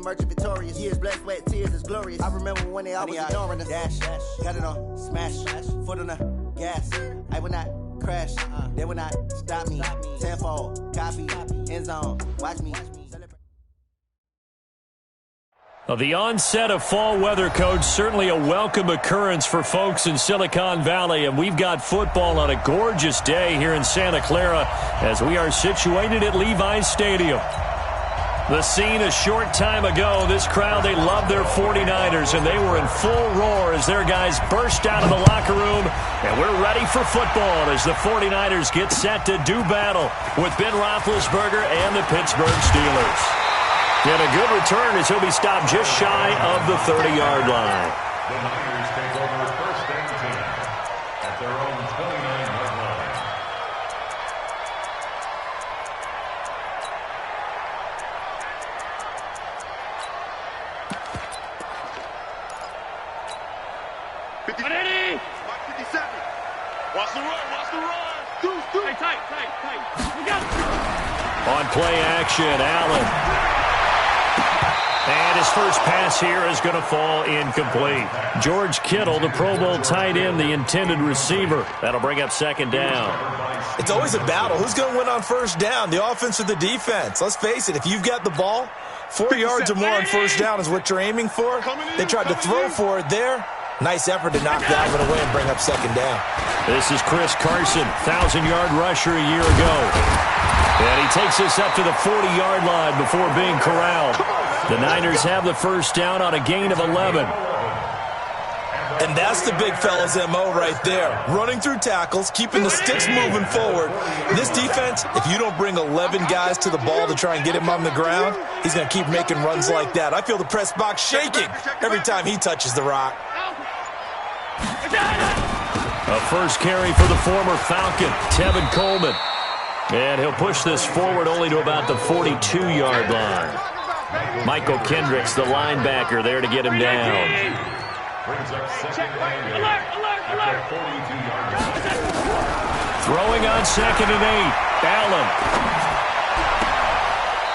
emerging victorious. Years, blood, sweat, tears is glorious. I remember when they always ignoring us. Dash, got it on, smash, foot on the gas. I will not crash, they will not stop me. Tenfold, copy, end zone, watch me. The onset of fall weather, Coach, certainly a welcome occurrence for folks in Silicon Valley, and we've got football on a gorgeous day here in Santa Clara as we are situated at Levi's Stadium. The scene a short time ago, this crowd, they love their 49ers, and they were in full roar as their guys burst out of the locker room, and we're ready for football as the 49ers get set to do battle with Ben Roethlisberger and the Pittsburgh Steelers. And a good return as he'll be stopped just shy of the 30-yard line. The Niners take over first and 10 at their own 29-yard line. Mark 57. Watch the run. Tight. We got it. On play action, Allen. And his first pass here is going to fall incomplete. George Kittle, the Pro Bowl tight end, the intended receiver. That'll bring up second down. It's always a battle. Who's going to win on first down, the offense or the defense? Let's face it, if you've got the ball, 4 yards or more on first down is what you're aiming for. They tried to throw for it there. Nice effort to knock that one away and bring up second down. This is Chris Carson, 1,000-yard rusher a year ago. And he takes us up to the 40-yard line before being corralled. The Niners have the first down on a gain of 11. And that's the big fella's MO right there. Running through tackles, keeping the sticks moving forward. This defense, if you don't bring 11 guys to the ball to try and get him on the ground, he's going to keep making runs like that. I feel the press box shaking every time he touches the rock. A first carry for the former Falcon, Tevin Coleman. And he'll push this forward only to about the 42-yard line. Michael Kendricks, the linebacker, there to get him down. Throwing on 2nd and 8. Allen.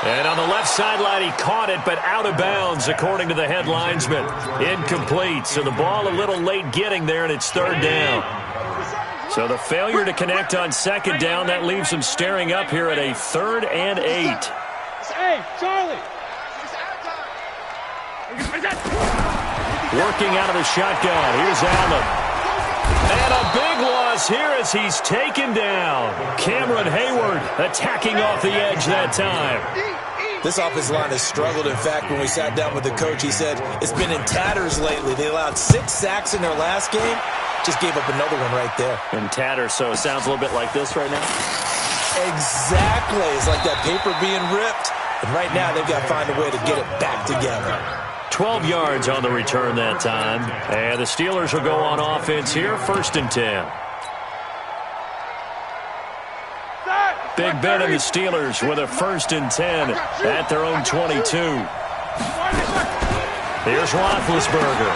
And on the left sideline, he caught it, but out of bounds, according to the head linesman. Incomplete, so the ball a little late getting there, and it's third down. So the failure to connect on second down, that leaves him staring up here at a 3rd and 8. Hey, Charlie. Working out of the shotgun. Here's Allen. And a big loss here as he's taken down. Cameron Hayward attacking off the edge that time. This offensive line has struggled. In fact, when we sat down with the coach, he said it's been in tatters lately. They allowed 6 sacks in their last game. Just gave up another one right there. In tatters, so it sounds a little bit like this right now? Exactly. It's like that paper being ripped. And right now, they've got to find a way to get it back together. 12 yards on the return that time. And the Steelers will go on offense here, 1st and 10. Big Ben and the Steelers with a 1st and 10 at their own 22. Here's Roethlisberger.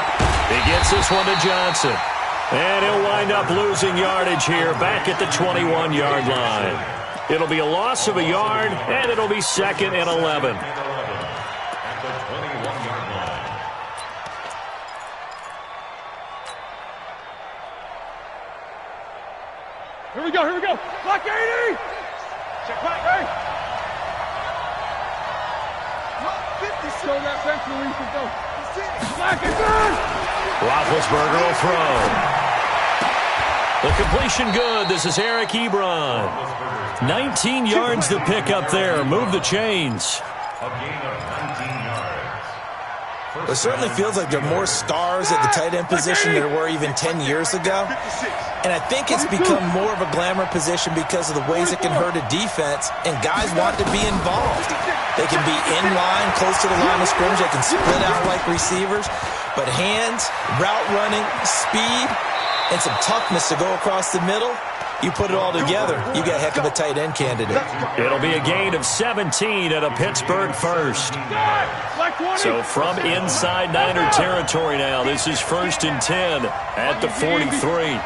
He gets this one to Johnson. And he'll wind up losing yardage here back at the 21-yard line. It'll be a loss of a yard, and it'll be 2nd and 11. Here we go. Block 80. Check back, hey. 50. Show that bench where we can go. Block it, good. Roethlisberger will throw. The completion good. This is Eric Ebron. 19 yards to pick up there. Move the chains. A gain of 19 yards. It certainly feels like there are more stars at the tight end position than there were even 10 years ago. And I think it's become more of a glamour position because of the ways it can hurt a defense, and guys want to be involved. They can be in line, close to the line of scrimmage. They can split out like receivers. But hands, route running, speed, and some toughness to go across the middle, you put it all together, you got a heck of a tight end candidate. It'll be a gain of 17 at a Pittsburgh first. So from inside Niner territory now, this is 1st and 10 at the 43.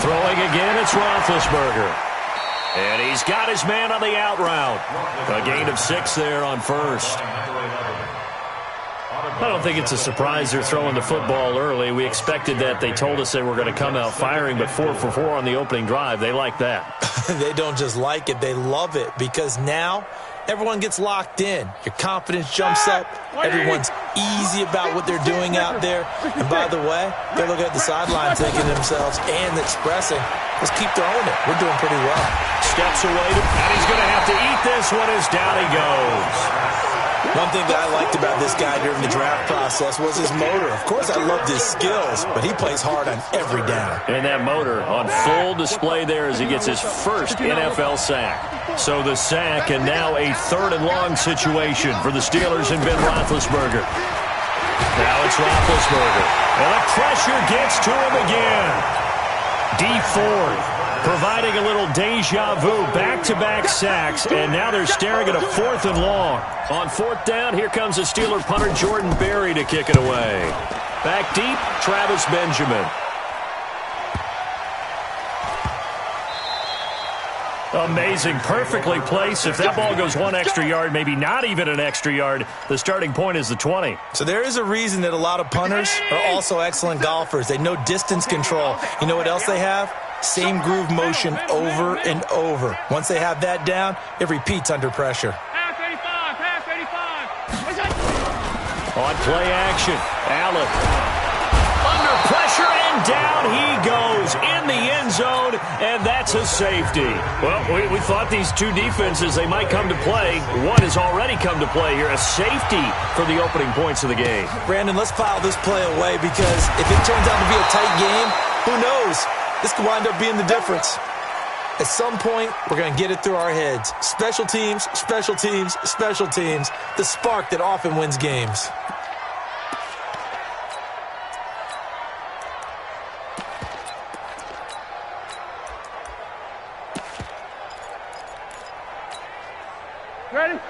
Throwing again, it's Roethlisberger. And he's got his man on the out route. A gain of 6 there on first. I don't think it's a surprise they're throwing the football early. We expected that. They told us they were going to come out firing, but 4 for 4 on the opening drive. They like that. They don't just like it, they love it, because now everyone gets locked in. Your confidence jumps up. Everyone's easy about what they're doing out there. And by the way, they're looking at the sideline thinking to themselves and expressing, let's keep throwing it. We're doing pretty well. Steps away, and he's going to have to eat this one as down he goes. One thing that I liked about this guy during the draft process was his motor. Of course, I loved his skills, but he plays hard on every down. And that motor on full display there as he gets his first NFL sack. So the sack, and now a 3rd and long situation for the Steelers and Ben Roethlisberger. Now it's Roethlisberger. And the pressure gets to him again. Dee Ford providing a little deja vu, back-to-back sacks, and now they're staring at a 4th and long. On 4th down, here comes the Steeler punter Jordan Berry to kick it away. Back deep, Travis Benjamin. Amazing, perfectly placed. If that ball goes 1 extra yard, maybe not even an extra yard, the starting point is the 20. So there is a reason that a lot of punters are also excellent golfers. They know distance control. You know what else they have? Same groove motion over and over. Once they have that down, it repeats under pressure. Pass 85, pass 85. On play action, Allen. Under pressure, and down he goes in the end zone, and that's a safety. Well, we thought these two defenses, they might come to play. One has already come to play here, a safety for the opening points of the game. Brandon, let's file this play away, because if it turns out to be a tight game, who knows? This could wind up being the difference. At some point, we're going to get it through our heads. Special teams, special teams, special teams. The spark that often wins games.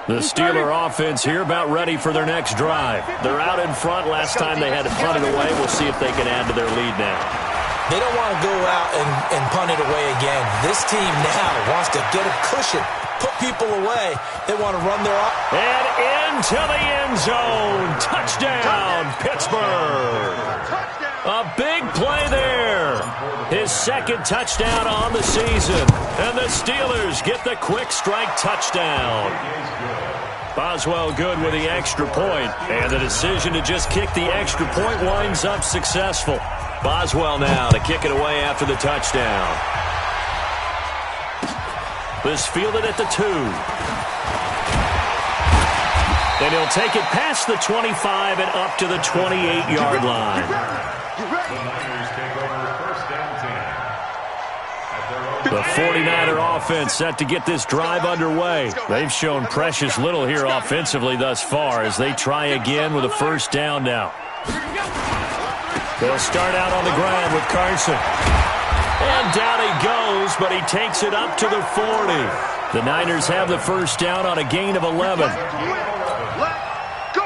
The Steeler offense here about ready for their next drive. They're out in front. Last time they had to punt it away. We'll see if they can add to their lead now. They don't want to go out and punt it away again. This team now wants to get a cushion, put people away. They want to run their off. And into the end zone. Touchdown, Pittsburgh. A big play there. His 2nd touchdown on the season. And the Steelers get the quick strike touchdown. Boswell good with the extra point. And the decision to just kick the extra point winds up successful. Boswell now to kick it away after the touchdown. This fielded at the 2. And he'll take it past the 25 and up to the 28-yard line. The 49er offense set to get this drive underway. They've shown precious little here offensively thus far as they try again with a 1st down now. They'll start out on the ground with Carson. And down he goes, but he takes it up to the 40. The Niners have the 1st down on a gain of 11.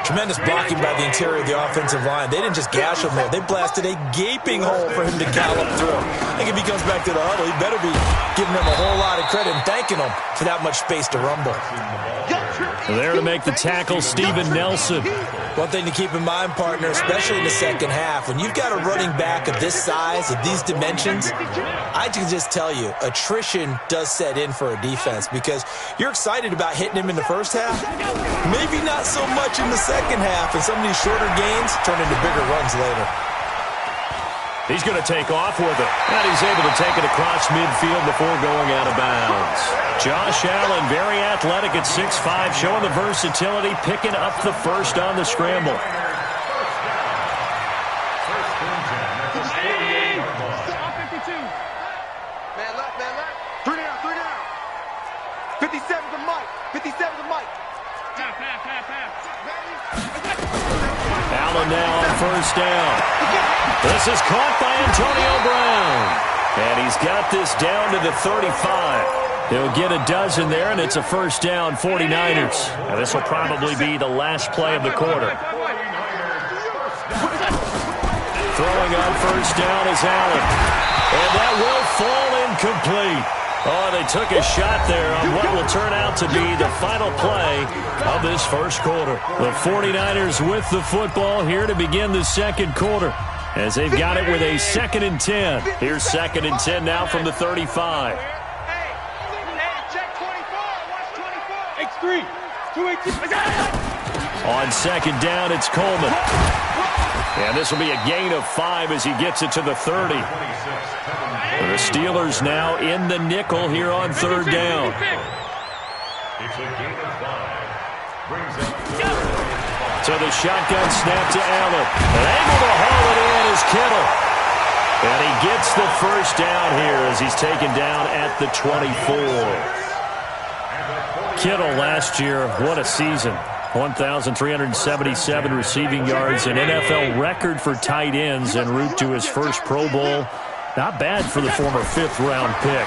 Tremendous blocking by the interior of the offensive line. They didn't just gash him there. They blasted a gaping hole for him to gallop through. I think if he comes back to the huddle, he better be giving them a whole lot of credit and thanking them for that much space to rumble. There to make the tackle, Steven Nelson. One thing to keep in mind, partner, especially in the second half, when you've got a running back of this size, of these dimensions, I can just tell you, attrition does set in for a defense because you're excited about hitting him in the first half, maybe not so much in the second half, and some of these shorter gains turn into bigger runs later. He's going to take off with it. And he's able to take it across midfield before going out of bounds. Josh Allen, very athletic at 6'5", showing the versatility, picking up the 1st on the scramble. Man left. 3 down. 57 to Mike. 57 to Mike. Pass. Allen now on 1st down. This is caught by Antonio Brown. And he's got this down to the 35. He'll get a dozen there, and it's a 1st down, 49ers. And this will probably be the last play of the quarter. Throwing on 1st down is Allen. And that will fall incomplete. Oh, they took a shot there on what will turn out to be the final play of this first quarter. The 49ers with the football here to begin the second quarter, as they've got it with a 2nd and 10. Here's 2nd and 10 now from the 35. X3, 218. On 2nd down, it's Coleman. And this will be a gain of 5 as he gets it to the 30. The Steelers now in the nickel here on 3rd down. It's a gain of 5. Brings up So the shotgun snap to Allen. And able to haul it in is Kittle. And he gets the first down here as he's taken down at the 24. Kittle last year, what a season. 1,377 receiving yards, an NFL record for tight ends en route to his first Pro Bowl. Not bad for the former 5th-round pick.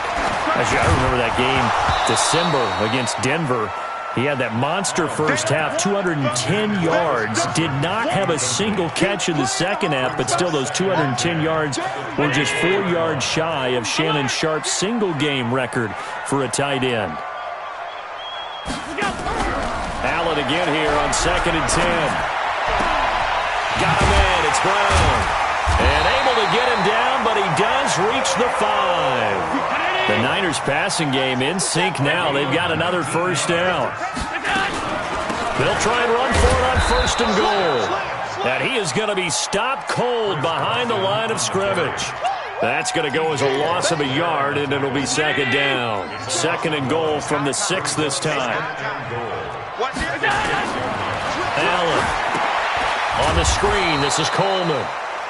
Actually, I remember that game, December, against Denver. He had that monster first half, 210 yards. Did not have a single catch in the second half, but still those 210 yards were just 4 yards shy of Shannon Sharp's single-game record for a tight end. Allen again here on 2nd and 10. Got him in. It's Brown. And able to get him down, but he does reach the 5. The Niners passing game in sync now. They've got another first down. They'll try and run for it on 1st and goal. And he is going to be stopped cold behind the line of scrimmage. That's going to go as a loss of a yard, and it'll be 2nd down. 2nd and goal from the 6 this time. Allen on the screen. This is Coleman.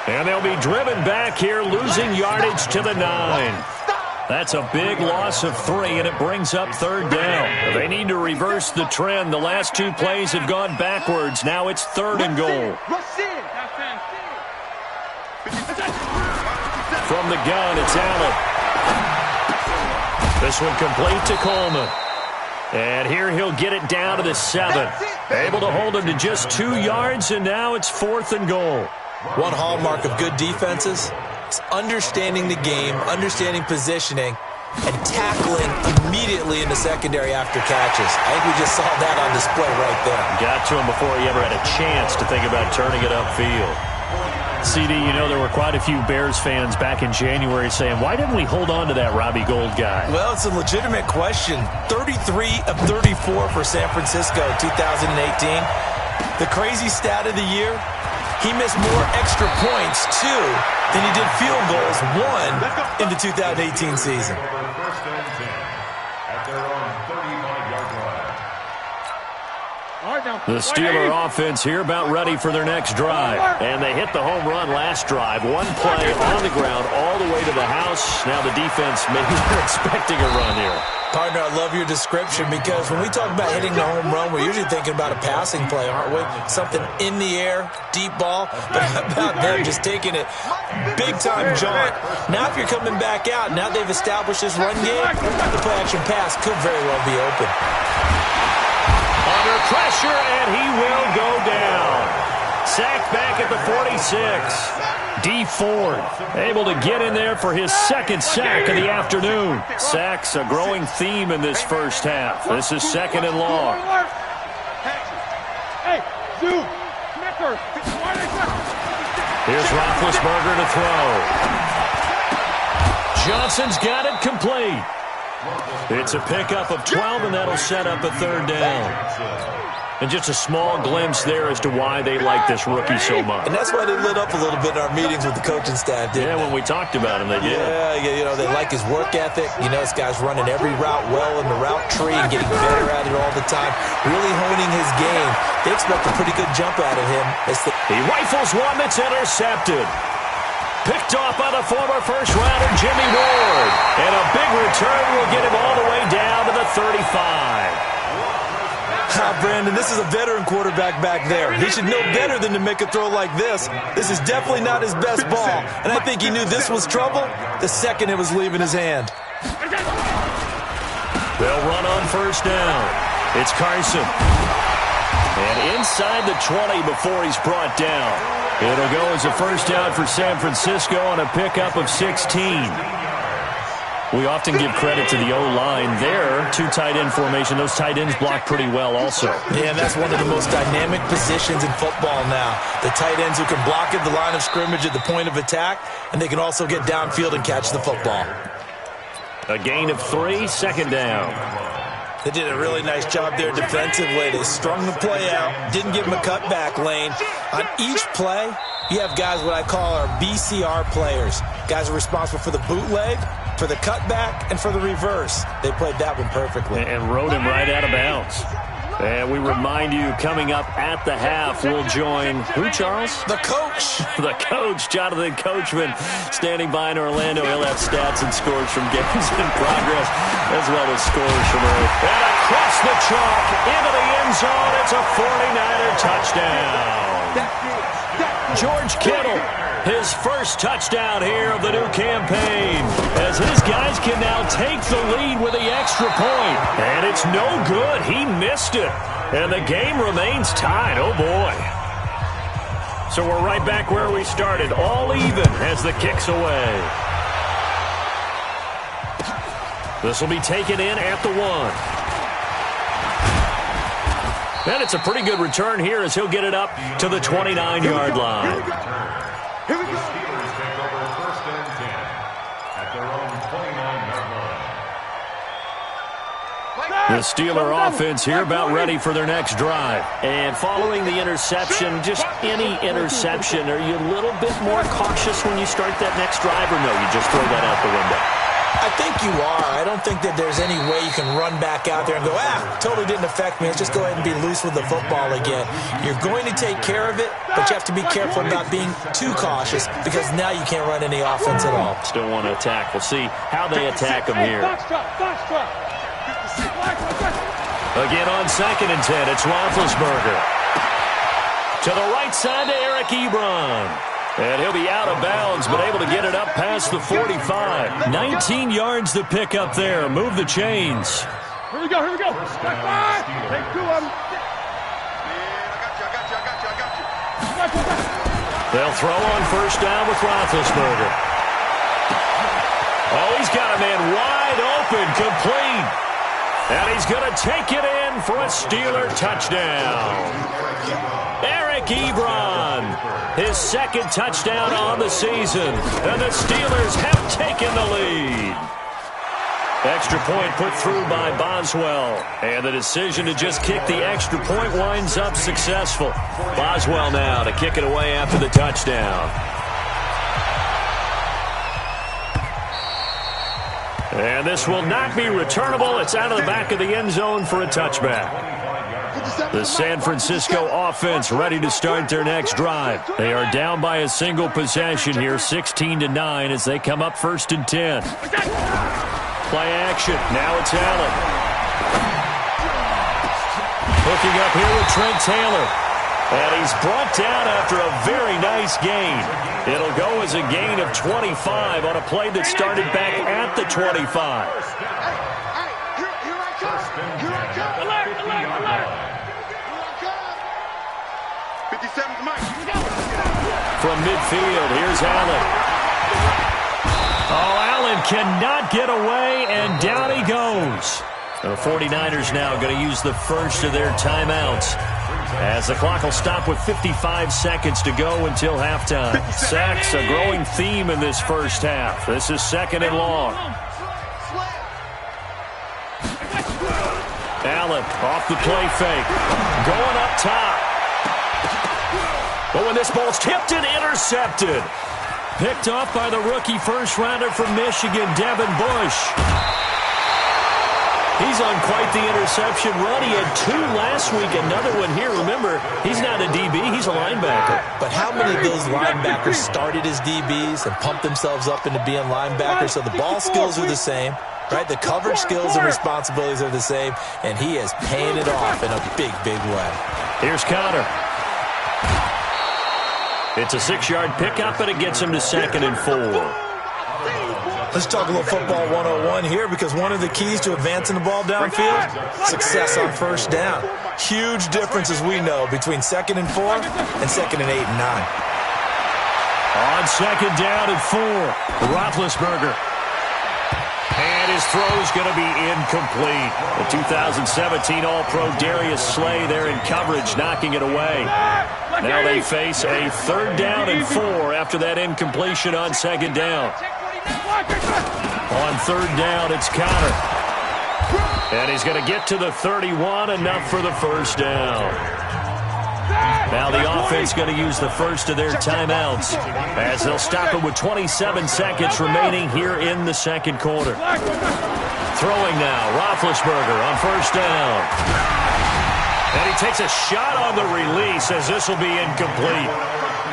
And they'll be driven back here, losing yardage to the 9. That's a big loss of 3, and it brings up 3rd down. They need to reverse the trend. The last 2 plays have gone backwards. Now it's 3rd and goal. From the gun, it's Allen. This one complete to Coleman. And here he'll get it down to the 7. Able to hold him to just 2 yards, and now it's 4th and goal. One hallmark of good defenses is understanding the game, understanding positioning, and tackling immediately in the secondary after catches. I think we just saw that on display right there. Got to him before he ever had a chance to think about turning it upfield. CD, you know, there were quite a few Bears fans back in January saying, why didn't we hold on to that Robbie Gould guy? Well, it's a legitimate question. 33 of 34 for San Francisco 2018. The crazy stat of the year, he missed more extra points, 2, than he did field goals, 1 in the 2018 season. First and 10 at their own 35-yard line. The Steeler offense here about ready for their next drive. And they hit the home run last drive. 1 play on the ground all the way to the house. Now the defense maybe they're expecting a run here. Partner, I love your description because when we talk about hitting the home run, we're usually thinking about a passing play, aren't we? Something in the air, deep ball. But how about them just taking it big-time jaunt? Now if you're coming back out, now they've established this run game, the play-action pass could very well be open. Under pressure, and he will go down. Sacked back at the 46. Dee Ford able to get in there for his 2nd sack of the afternoon. Sacks a growing theme in this first half. This is 2nd and long. Here's Roethlisberger to throw. Johnson's got it complete. It's a pickup of 12, and that'll set up a 3rd down. And just a small glimpse there as to why they like this rookie so much. And that's why they lit up a little bit in our meetings with the coaching staff, didn't they? When we talked about him, they did. Yeah, you know, they like his work ethic. You know, this guy's running every route well in the route tree and getting better at it all the time, really honing his game. They expect a pretty good jump out of him. He rifles one that's intercepted. Picked off by the former first-rounder Jimmy Ward. And a big return will get him all the way down to the 35. Brandon, this is a veteran quarterback back there. He should know better than to make a throw like this. This is definitely not his best ball. And I think he knew this was trouble the second it was leaving his hand. They'll run on 1st down. It's Carson. And inside the 20 before he's brought down. It'll go as a 1st down for San Francisco on a pickup of 16. We often give credit to the O-line there. Two tight end formation. Those tight ends block pretty well also. Yeah, and that's one of the most dynamic positions in football now. The tight ends who can block at the line of scrimmage at the point of attack, and they can also get downfield and catch the football. A gain of 3, second down. They did a really nice job there defensively. They strung the play out, didn't give them a cutback lane. On each play, you have guys what I call our BCR players. Guys are responsible for the bootleg, for the cutback, and for the reverse. They played that one perfectly. And rode him right out of bounds. And we remind you, coming up at the half, we'll join who, Charles? The coach. The coach, Jonathan Coachman, standing by in Orlando. He'll have stats and scores from games in progress, as well as scores from early. And across the chalk, into the end zone, it's a 49er touchdown. George Kittle, his first touchdown here of the new campaign, as his guys can now take the lead with the extra point. And it's no good. He missed it. And the game remains tied. Oh, boy. So we're right back where we started, all even as the kick's away. This will be taken in at the 1. And it's a pretty good return here as he'll get it up to the 29-yard line. Here we go. The Steelers take over first and 10 at their own 29-yard line. The Steeler offense here about ready for their next drive. And following the interception, just any interception, are you a little bit more cautious when you start that next drive, or no, you just throw that out the window? I think you are. I don't think that there's any way you can run back out there and go, totally didn't affect me. Let's just go ahead and be loose with the football again. You're going to take care of it, but you have to be careful about being too cautious because now you can't run any offense at all. Still want to attack. We'll see how they attack them here. Again on 2nd and 10, it's Roethlisberger. To the right side to Eric Ebron. And he'll be out of bounds, but able to get it up past the 45. 19 yards to pick up there. Move the chains. Here we go, here we go. Take 5. Take 2 of them. I got you. They'll throw on first down with Roethlisberger. Oh, he's got a man wide open, complete. And he's going to take it in for a Steeler touchdown. Eric Ebron, his second touchdown on the season. And the Steelers have taken the lead. Extra point put through by Boswell. And the decision to just kick the extra point winds up successful. Boswell now to kick it away after the touchdown. And this will not be returnable. It's out of the back of the end zone for a touchback. The San Francisco offense ready to start their next drive. They are down by a single possession here, 16-9, as they come up 1st and 10. Play action. Now it's Allen. Hooking up here with Trent Taylor. And he's brought down after a very nice gain. It'll go as a gain of 25 on a play that started back at the 25. From midfield, here's Allen. Oh, Allen cannot get away, and down he goes. The 49ers now going to use the first of their timeouts, as the clock will stop with 55 seconds to go until halftime. Sacks, a growing theme in this first half. This is 2nd and long. Allen off the play fake. Going up top. But when this ball's tipped and intercepted. Picked off by the rookie first-rounder from Michigan, Devin Bush. He's on quite the interception run. He had 2 last week, another one here. Remember, he's not a DB, he's a linebacker. But how many of those linebackers started as DBs and pumped themselves up into being linebackers? So the ball skills are the same, right? The coverage skills and responsibilities are the same, and he is paying it off in a big, big way. Here's Conner. It's a 6-yard pickup, and it gets him to 2nd and 4. Let's talk a little football 101 here, because one of the keys to advancing the ball downfield, success on first down. Huge difference, as we know, between 2nd and 4 and 2nd and 8 and 9. On 2nd down and 4, Roethlisberger. his throw is going to be incomplete. The 2017 All-Pro Darius Slay there in coverage, knocking it away. Now they face a 3rd down and 4 after that incompletion on 2nd down. On 3rd down, it's Connor. And he's going to get to the 31, enough for the 1st down. Now the offense going to use the first of their timeouts as they'll stop it with 27 seconds remaining here in the 2nd quarter. Throwing now, Roethlisberger on 1st down. And he takes a shot on the release as this will be incomplete.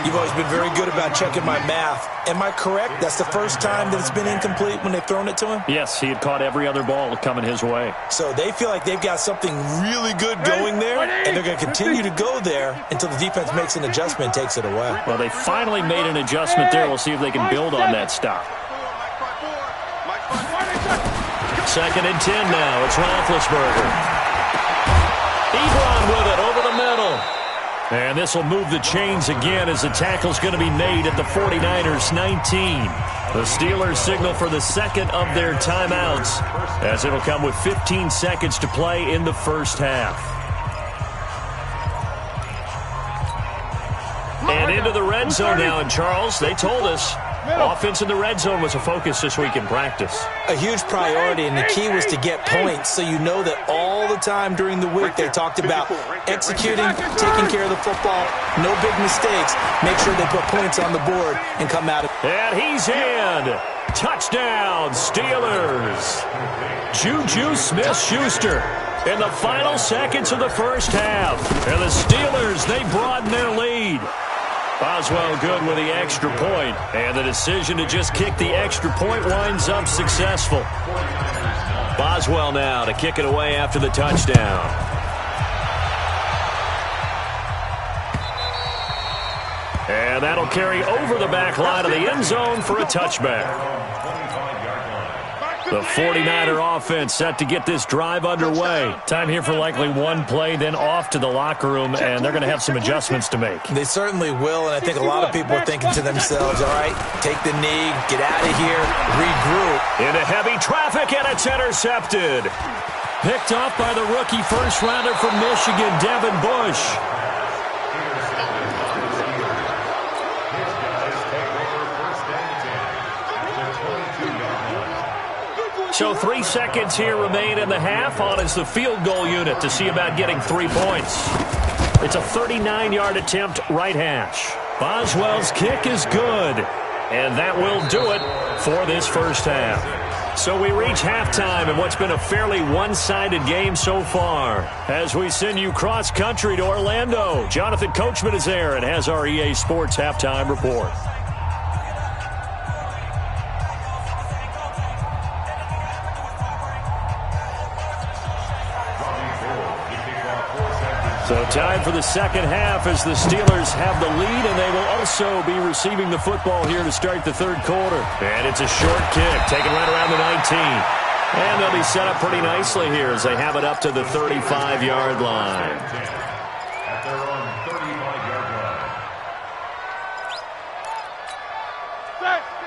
You've always been very good about checking my math. Am I correct? That's the first time that it's been incomplete when they've thrown it to him? Yes, he had caught every other ball coming his way. So they feel like they've got something really good going there, and they're going to continue to go there until the defense makes an adjustment and takes it away. Well, they finally made an adjustment there. We'll see if they can build on that stop. 2nd and 10 now. It's Roethlisberger. Ebron with it over the middle. And this will move the chains again as the tackle's going to be made at the 49ers 19. The Steelers signal for the 2nd of their timeouts as it'll come with 15 seconds to play in the 1st half. And into the red zone now, and Charles, they told us offense in the red zone was a focus this week in practice. A huge priority, and the key was to get points, so you know that all the time during the week they talked about executing, taking care of the football, no big mistakes, make sure they put points on the board and come out. And he's in. Touchdown, Steelers. Juju Smith-Schuster in the final seconds of the 1st half. And the Steelers, they broaden their lead. Boswell good with the extra point, and the decision to just kick the extra point winds up successful. Boswell now to kick it away after the touchdown. And that'll carry over the back line of the end zone for a touchback. The 49er offense set to get this drive underway. Time here for likely one play, then off to the locker room, and they're going to have some adjustments to make. They certainly will, and I think a lot of people are thinking to themselves, all right, take the knee, get out of here, regroup. Into heavy traffic, and it's intercepted. Picked off by the rookie first-rounder from Michigan, Devin Bush. So 3 seconds here remain in the half. On is the field goal unit to see about getting 3 points. It's a 39-yard attempt, right hash. Boswell's kick is good. And that will do it for this 1st half. So we reach halftime in what's been a fairly one-sided game so far. As we send you cross-country to Orlando, Jonathan Coachman is there and has our EA Sports halftime report. So time for the 2nd half as the Steelers have the lead, and they will also be receiving the football here to start the 3rd quarter. And it's a short kick, taken right around the 19. And they'll be set up pretty nicely here as they have it up to the 35-yard line. At their own 35-yard line.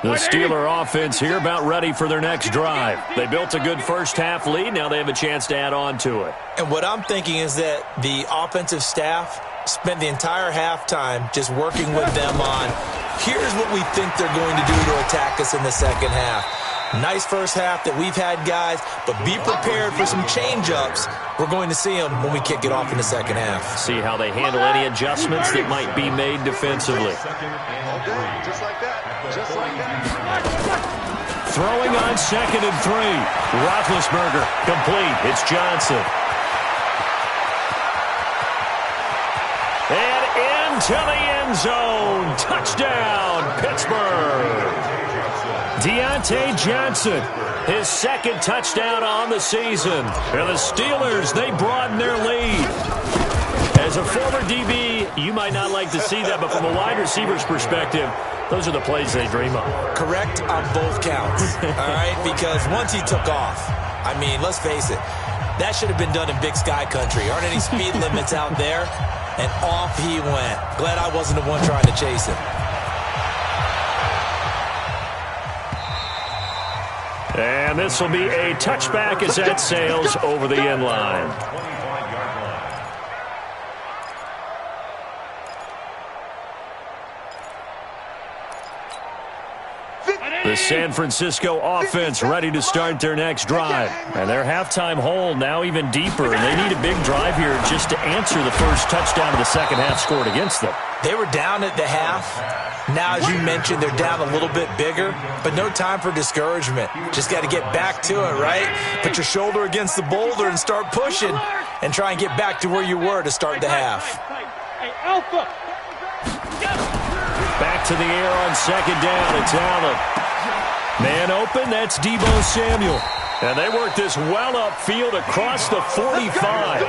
The Steeler offense here about ready for their next drive. They built a good 1st half lead. Now they have a chance to add on to it. And what I'm thinking is that the offensive staff spent the entire halftime just working with them on, here's what we think they're going to do to attack us in the 2nd half. Nice 1st half that we've had, guys, but be prepared for some change-ups. We're going to see them when we kick it off in the 2nd half. See how they handle any adjustments that might be made defensively. Just like that. Just like that. Throwing on 2nd and 3. Roethlisberger complete. It's Johnson. And into the end zone. Touchdown, Pittsburgh. Deontay Johnson, his 2nd touchdown on the season. And the Steelers, they broaden their lead. As a former DB, you might not like to see that, but from a wide receiver's perspective, those are the plays they dream of. Correct on both counts, all right? Because once he took off, I mean, let's face it, that should have been done in Big Sky Country. Aren't any speed limits out there? And off he went. Glad I wasn't the one trying to chase him. And this will be a touchback as that sails over the end line. 25-yard line. The San Francisco offense ready to start their next drive. And their halftime hole now even deeper. And they need a big drive here just to answer the first touchdown of the second half scored against them. They were down at the half. Now, as you mentioned, they're down a little bit bigger, but no time for discouragement. Just got to get back to it, right? Put your shoulder against the boulder and start pushing and try and get back to where you were to start the half. Hey, Alpha. Back to the air on second down. It's Allen. Man open, that's Deebo Samuel. And they work this well upfield across the 45.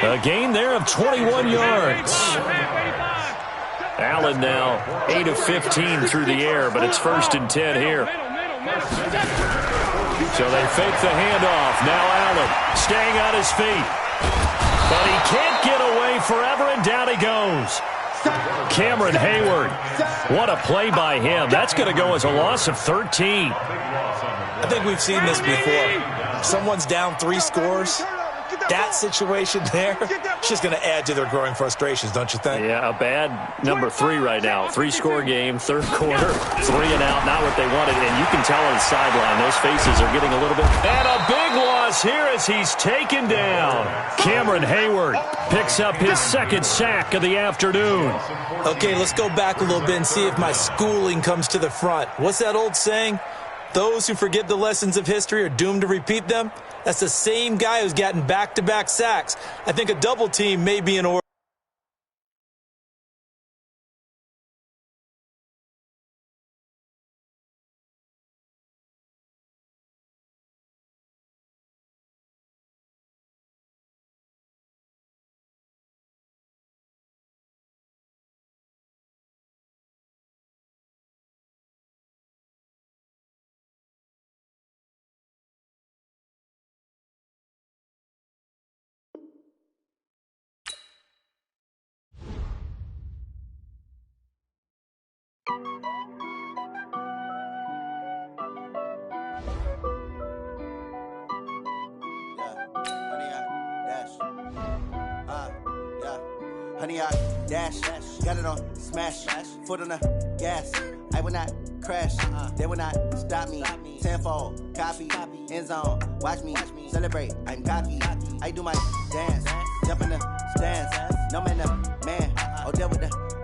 A gain there of 21 yards. Allen now 8 of 15 through the air, but it's 1st and 10 here. So they fake the handoff. Now Allen staying on his feet. But he can't get away forever, and down he goes. Cameron Hayward. What a play by him. That's going to go as a loss of 13. I think we've seen this before. Someone's down 3 scores. That situation there, it's just going to add to their growing frustrations, don't you think? Yeah, a bad number 3 right now. 3-score game, third quarter, 3 and out, not what they wanted. And you can tell on the sideline, those faces are getting a little bit. And a big loss here as he's taken down. Cameron Hayward picks up his 2nd sack of the afternoon. Okay, let's go back a little bit and see if my schooling comes to the front. What's that old saying? Those who forget the lessons of history are doomed to repeat them. That's the same guy who's gotten back-to-back sacks. I think a double team may be in order. Honey, I dash, got it on smash, foot on the gas. I will not crash, they will not stop me. Tenfold, copy, end zone, watch me celebrate. I'm cocky, I do my dance, jump in the stands. No man, the man, oh, there with the